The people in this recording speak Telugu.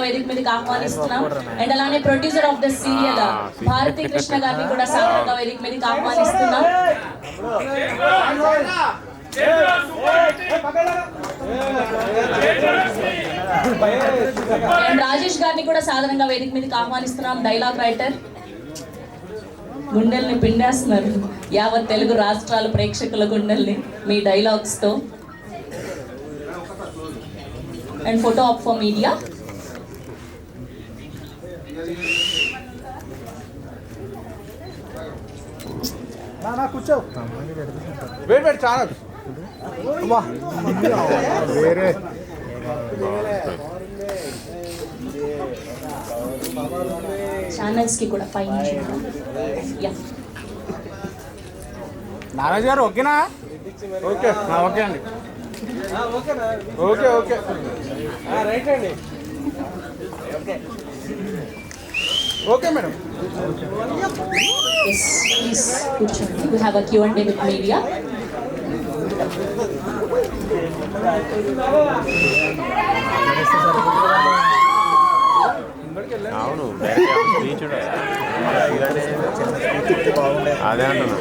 వేదిక మీదకి ఆహ్వానిస్తున్నాం. అండ్ అలానే producer of the serial Bharati Krishna గారిని కూడా సాధారణంగా వేదిక మీదకి ఆహ్వానిస్తున్నాం. అండ్ రాజేష్ గారిని కూడా సాధారణంగా వేదిక మీదకి ఆహ్వానిస్తున్నాం. డైలాగ్ రైటర్, గుండెల్ని పిండేస్తున్నారు యావత్ తెలుగు రాష్ట్రాల ప్రేక్షకుల గుండెల్ని మీ డైలాగ్స్ తో. And photo op for media. కూర్చో వెయిట్ ఛానల్ వేరే ఛానల్స్ కి కూడా ఫైన్. నారాజ్ గారు ఓకేనా? ఓకే ఓకే అండి. ఓకే ఓకే రైట్ అండి. Okay madam. Yes, please కూర్చోండి. We have a Q&A with media. అవును అదే అంటున్నా.